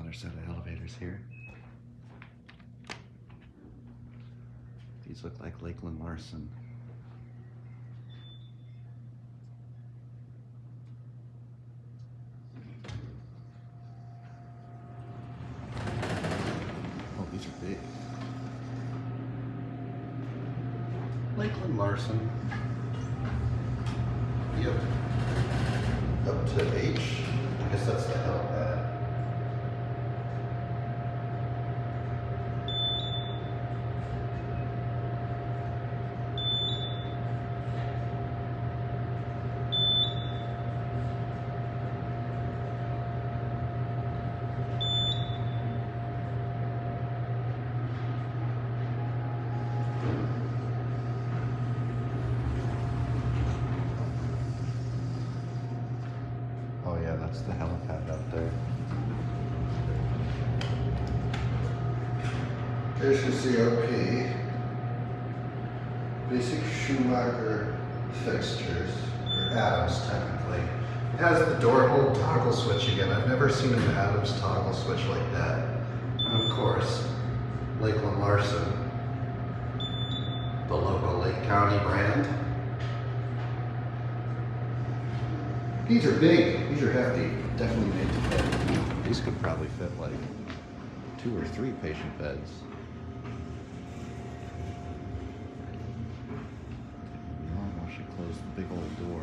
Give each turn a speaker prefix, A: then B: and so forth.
A: another set of elevators here. These look like Lakeland-Larsen. Oh, these are big. Lakeland-Larsen. Yep. Up to H. I guess that's the Helipad. Oh yeah, that's the helipad up there. There's your COP. Basic Schumacher fixtures, or Adams technically. It has the door hold toggle switch again. I've never seen an Adams toggle switch like that. And of course, Lakeland-Larsen, the local Lake County brand. These are big, these are hefty, definitely made to fit. These could probably fit like 2 or 3 patient beds. I should close the big old door.